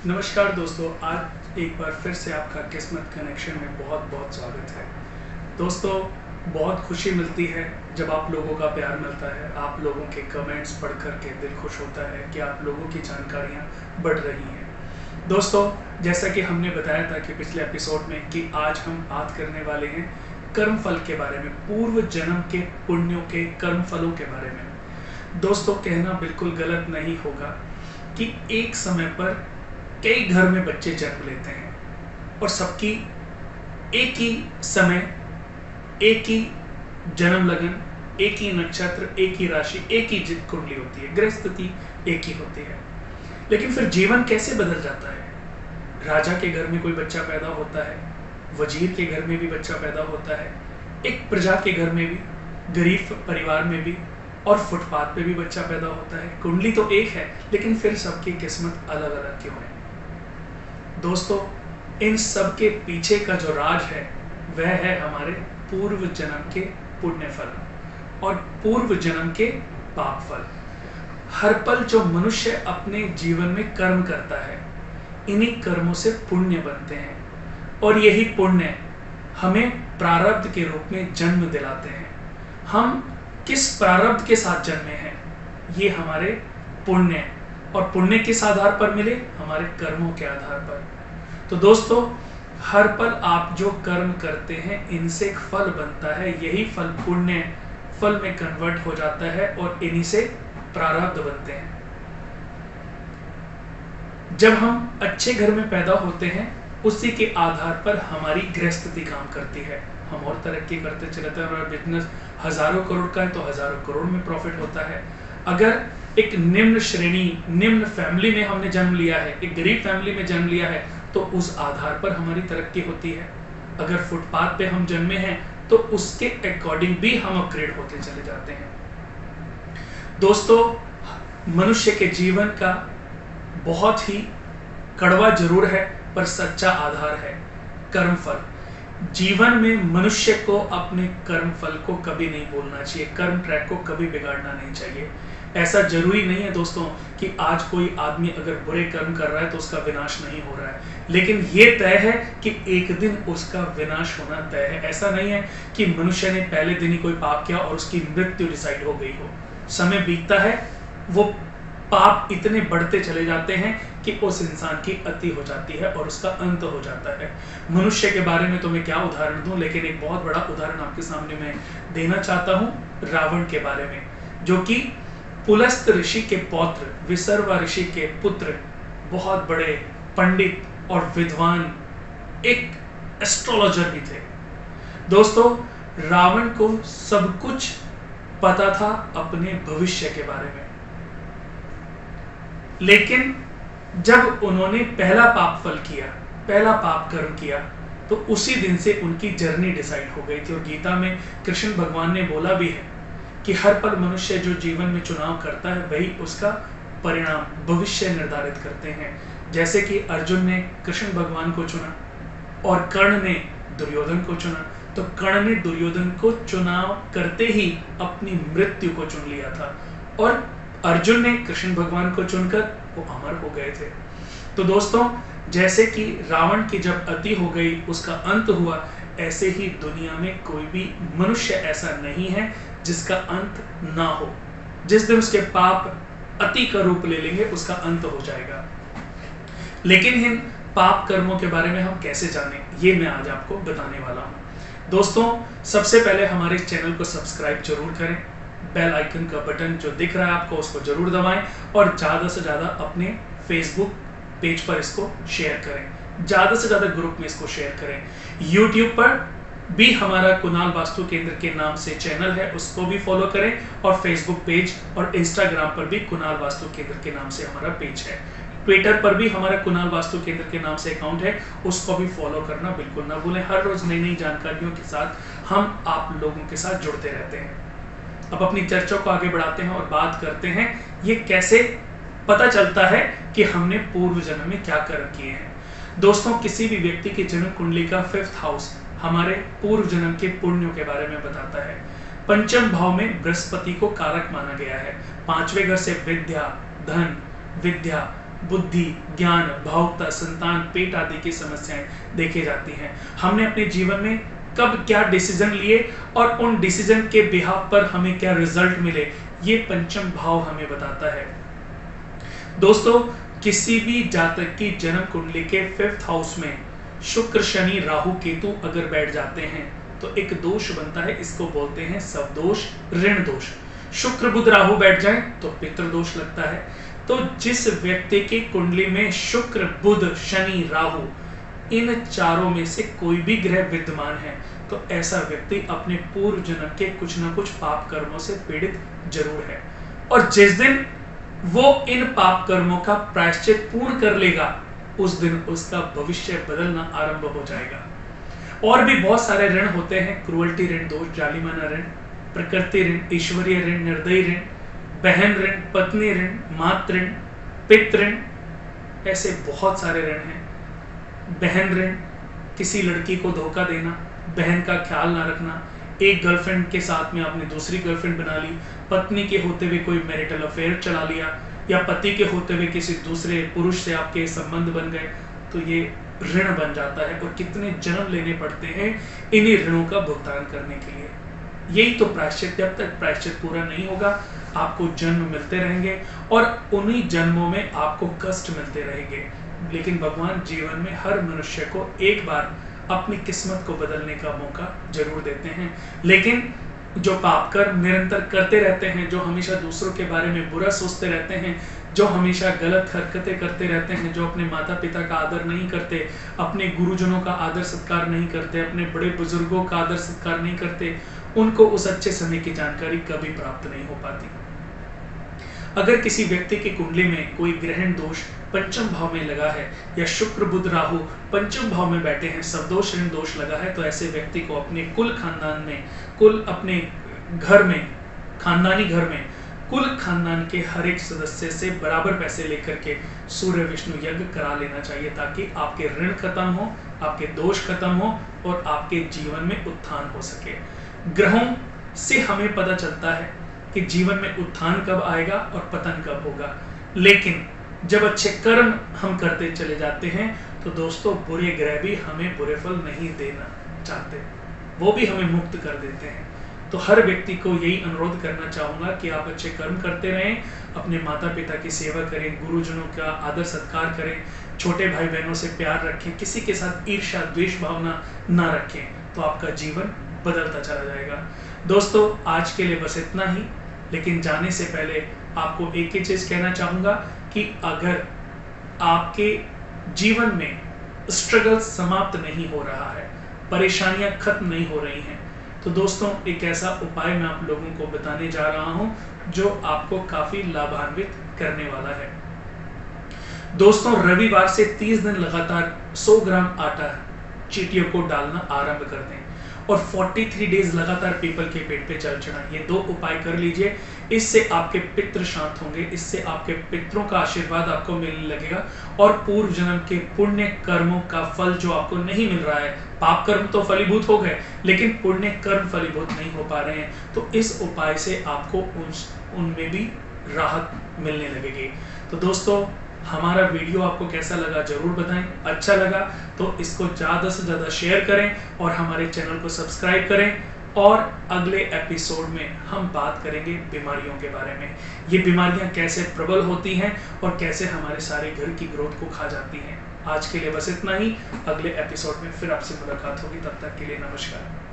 नमस्कार दोस्तों, आज एक बार फिर से आपका किस्मत कनेक्शन में बहुत बहुत स्वागत है। दोस्तों, बहुत खुशी मिलती है जब आप लोगों का प्यार मिलता है। आप लोगों के कमेंट्स पढ़ कर के दिल खुश होता है कि आप लोगों की जानकारियाँ बढ़ रही हैं। दोस्तों, जैसा कि हमने बताया था कि पिछले एपिसोड में कि आज हम बात करने वाले हैं कर्म फल के बारे में, पूर्व जन्म के पुण्यों के कर्म फलों के बारे में। दोस्तों, कहना बिल्कुल गलत नहीं होगा कि एक समय पर कई घर में बच्चे जन्म लेते हैं और सबकी एक ही समय, एक ही जन्म लगन, एक ही नक्षत्र, एक ही राशि, एक ही कुंडली होती है, ग्रह स्थिति एक ही होती है। लेकिन फिर जीवन कैसे बदल जाता है? राजा के घर में कोई बच्चा पैदा होता है, वजीर के घर में भी बच्चा पैदा होता है, एक प्रजा के घर में भी, गरीब परिवार में भी, और फुटपाथ पे भी बच्चा पैदा होता है। कुंडली तो एक है, लेकिन फिर सबकी किस्मत अलग अलग क्यों है? दोस्तों, इन सब के पीछे का जो राज है वह है हमारे पूर्व जन्म के पुण्य फल और पूर्व जन्म के पाप फल। हर पल जो मनुष्य अपने जीवन में कर्म करता है, इन्हीं कर्मों से पुण्य बनते हैं और यही पुण्य हमें प्रारब्ध के रूप में जन्म दिलाते हैं। हम किस प्रारब्ध के साथ जन्मे हैं, ये हमारे पुण्य, और पुण्य किस आधार पर मिले? हमारे कर्मों के आधार पर। तो दोस्तों, हर पल आप जो कर्म करते हैं इनसे एक फल बनता है, यही फल पुण्य फल में कन्वर्ट हो जाता है और इन्हीं से प्रारब्ध बनते हैं। जब हम अच्छे घर में पैदा होते हैं, उसी के आधार पर हमारी गृहस्थी काम करती है। हम और तरक्की करते चलते हैं और बिजनेस हजारों करोड़ का है तो हजारों करोड़ में प्रॉफिट होता है। अगर एक निम्न श्रेणी, निम्न फैमिली में हमने जन्म लिया है, एक गरीब फैमिली में जन्म लिया है, तो उस आधार पर हमारी तरक्की होती है। अगर फुटपाथ पे हम जन्मे हैं तो उसके अकॉर्डिंग भी हम अपग्रेड होते चले जाते हैं। दोस्तों, मनुष्य के जीवन का बहुत ही कड़वा जरूर है पर सच्चा आधार है कर्म फल। जीवन में मनुष्य को अपने कर्म फल को कभी नहीं भूलना चाहिए, कर्म ट्रैक को कभी बिगाड़ना नहीं चाहिए। ऐसा जरूरी नहीं है दोस्तों कि आज कोई आदमी अगर बुरे कर्म कर रहा है तो उसका विनाश नहीं हो रहा है, लेकिन ये तय है कि एक दिन उसका विनाश होना तय है। ऐसा नहीं है कि मनुष्य ने पहले दिन ही कोई पाप किया और उसकी मृत्यु डिसाइड हो गई हो। समय बीतता है, वो पाप इतने बढ़ते चले जाते हैं कि उस इंसान की अति हो जाती है और उसका अंत हो जाता है। मनुष्य के बारे में तो मैं क्या उदाहरण दूं, लेकिन एक बहुत बड़ा उदाहरण आपके सामने मैं देना चाहता हूं, रावण के बारे में, जो कि पुलस्त ऋषि के पौत्र, विसर्वा ऋषि के पुत्र, बहुत बड़े पंडित और विद्वान, एक एस्ट्रोलॉजर भी थे। दोस्तों, रावण को सब कुछ पता था अपने भविष्य के बारे में, लेकिन जब उन्होंने पहला पाप फल किया, पहला पाप कर्म किया, तो उसी दिन से उनकी जर्नी डिसाइड हो गई थी। और गीता में कृष्ण भगवान ने बोला भी है कि हर पल मनुष्य जो जीवन में चुनाव करता है वही उसका परिणाम, भविष्य निर्धारित करते हैं। जैसे कि अर्जुन ने कृष्ण भगवान को चुना और कर्ण ने दुर्योधन को चुना, तो कर्ण ने दुर्योधन को चुनाव करते ही अपनी मृत्यु को चुन लिया था और अर्जुन ने कृष्ण भगवान को चुनकर वो अमर हो गए थे। तो दोस्तों, जैसे कि रावण की जब अति हो गई उसका अंत हुआ, ऐसे ही दुनिया में कोई भी मनुष्य ऐसा नहीं है जिसका अंत ना हो। जिस दिन उसके पाप अति का रूप ले लेंगे उसका अंत हो जाएगा। लेकिन इन पाप कर्मों के बारे में हम कैसे जानें, ये मैं आज आपको बताने वाला हूं। दोस्तों, सबसे पहले हमारे चैनल को सब्सक्राइब जरूर करें, बेल आइकन का बटन जो दिख रहा है आपको उसको जरूर दबाएं और ज्यादा से ज्यादा अपने फेसबुक पेज पर इसको शेयर करें, ज्यादा से ज्यादा ग्रुप में इसको शेयर करें। यूट्यूब पर भी हमारा कुणाल वास्तु केंद्र के नाम से चैनल है, उसको भी फॉलो करें और फेसबुक पेज और इंस्टाग्राम पर भी कुणाल वास्तु केंद्र के नाम से हमारा पेज है। ट्विटर पर भी हमारा कुणाल वास्तु केंद्र के नाम से अकाउंट है, उसको भी फॉलो करना बिल्कुल ना भूलें। हर रोज नई नई जानकारियों के साथ हम आप लोगों के साथ जुड़ते रहते हैं। अब अपनी चर्चा को आगे बढ़ाते हैं और बात करते हैं ये कैसे पता चलता है कि हमने पूर्व जन्म में क्या कर्म किए हैं। दोस्तों, किसी भी व्यक्ति की जन्म कुंडली का 5th हाउस हमारे पूर्व जन्म के पुण्यों के बारे में बताता है। पंचम भाव में बृहस्पति को कारक माना गया है। 5वें घर से विद्या, धन, विद्या, बुद्धि, ज्ञान, भावुकता, संतान, पेट आदि की समस्याएं देखी जाती हैं। हमने अपने जीवन में कब क्या डिसीजन लिए और उन डिसीजन के बिहाफ पर हमें क्या रिजल्ट मिले, ये पंचम भाव हमें बताता है। दोस्तों, किसी भी जातक की जन्म कुंडली के 5th हाउस में शुक्र, शनि, राहु, केतु अगर बैठ जाते हैं तो एक दोष बनता है, इसको बोलते हैं सबदोष, ऋण दोष। शुक्र, बुध, राहु बैठ जाए तो पितृदोष लगता है। तो जिस व्यक्ति की कुंडली में शुक्र, बुध, शनि, राहु इन चारों में से कोई भी ग्रह विद्यमान है तो ऐसा व्यक्ति अपने पूर्व जन्म के कुछ ना कुछ पाप कर्मों से पीड़ित जरूर है। और जिस दिन वो इन पाप कर्मों का प्रायश्चित पूर्ण कर लेगा उस दिन उसका भविष्य बदलना आरंभ हो जाएगा। और भी बहुत सारे ऋण होते हैं, क्रूअल्टी ऋण, दोष, जालिमाना ऋण, प्रकृति ऋण, ईश्वरीय ऋण, निर्दयी ऋण, बहन ऋण, पत्नी ऋण, मातृ ऋण, पितृ ऋण, ऐसे बहुत सारे ऋण हैं। बहन ऋण, किसी लड़की को धोखा देना, बहन का ख्याल ना रखना, एक गर्लफ्रेंड के साथ में आपने दूसरी गर्लफ्रेंड बना ली, पत्नी के होते हुए कोई मैरिटल अफेयर चला लिया, या पति के होते हुए किसी दूसरे पुरुष से आपके संबंध बन गए, तो ये ऋण बन जाता है। और कितने जन्म लेने पड़ते हैं इन्हीं ऋणों का भुगतान करने के लिए। यही तो प्रायश्चित, जब तक प्रायश्चित पूरा नहीं होगा आपको जन्म मिलते रहेंगे और उन्हीं जन्मों में आपको कष्ट मिलते रहेंगे। लेकिन भगवान जीवन में हर मनुष्य को एक बार अपनी किस्मत को बदलने का मौका जरूर देते हैं। लेकिन जो पाप कर्म निरंतर करते रहते हैं, जो हमेशा दूसरों के बारे में बुरा सोचते रहते हैं, जो हमेशा गलत हरकतें करते रहते हैं, जो अपने माता पिता का आदर नहीं करते, अपने गुरुजनों का आदर सत्कार नहीं करते, अपने बड़े बुजुर्गों का आदर सत्कार नहीं करते, उनको उस अच्छे समय की जानकारी कभी प्राप्त नहीं हो पाती। अगर किसी व्यक्ति की कुंडली में कोई ग्रहण दोष पंचम भाव में लगा है या शुक्र, बुध, राहु पंचम भाव में बैठे हैं, सबदोष, ऋण दोष लगा है, तो ऐसे व्यक्ति को अपने कुल खानदान में, कुल अपने घर में, खानदानी घर में कुल खानदान के हर एक सदस्य से बराबर पैसे लेकर के सूर्य विष्णु यज्ञ करा लेना चाहिए, ताकि आपके ऋण खत्म हो, आपके दोष खत्म हो और आपके जीवन में उत्थान हो सके। ग्रहों से हमें पता चलता है कि जीवन में उत्थान कब आएगा और पतन कब होगा, लेकिन जब अच्छे कर्म हम करते चले जाते हैं तो दोस्तों बुरे ग्रह भी हमें बुरे फल नहीं देना चाहते, वो भी हमें मुक्त कर देते हैं। तो हर व्यक्ति को यही अनुरोध करना चाहूंगा कि आप अच्छे कर्म करते रहें, अपने माता पिता की सेवा करें, गुरुजनों का आदर सत्कार करें, छोटे भाई बहनों से प्यार रखें, किसी के साथ ईर्ष्या द्वेष भावना ना रखें, तो आपका जीवन बदलता चला जाएगा। दोस्तों आज के लिए बस इतना ही, लेकिन जाने से पहले आपको एक ही चीज कहना चाहूंगा कि अगर आपके जीवन में स्ट्रगल समाप्त नहीं हो रहा है, परेशानियां खत्म नहीं हो रही हैं, तो दोस्तों एक ऐसा उपाय मैं आप लोगों को बताने जा रहा हूं जो आपको काफी लाभान्वित करने वाला है। दोस्तों रविवार से 30 दिन लगातार 100 ग्राम आटा चींटियों को डालना आरंभ कर दें और 43 डेज लगातार पीपल के पेड़ पे जल चढ़ाएं। ये 2 उपाय कर लीजिए, इससे आपके पितृ शांत होंगे, इससे आपके पितरों का आशीर्वाद आपको मिलने लगेगा और पूर्व जन्म के पुण्य कर्मों का फल जो आपको नहीं मिल रहा है, पाप कर्म तो फलीभूत हो गए लेकिन पुण्य कर्म फलीभूत नहीं हो पा रहे हैं, तो इस उपाय से आपको उनमें भी राहत मिलने लगेगी। तो दोस्तों हमारा वीडियो आपको कैसा लगा जरूर बताएं, अच्छा लगा तो इसको ज़्यादा से ज़्यादा शेयर करें और हमारे चैनल को सब्सक्राइब करें। और अगले एपिसोड में हम बात करेंगे बीमारियों के बारे में, ये बीमारियां कैसे प्रबल होती हैं और कैसे हमारे सारे घर की ग्रोथ को खा जाती हैं। आज के लिए बस इतना ही, अगले एपिसोड में फिर आपसे मुलाकात होगी, तब तक के लिए नमस्कार।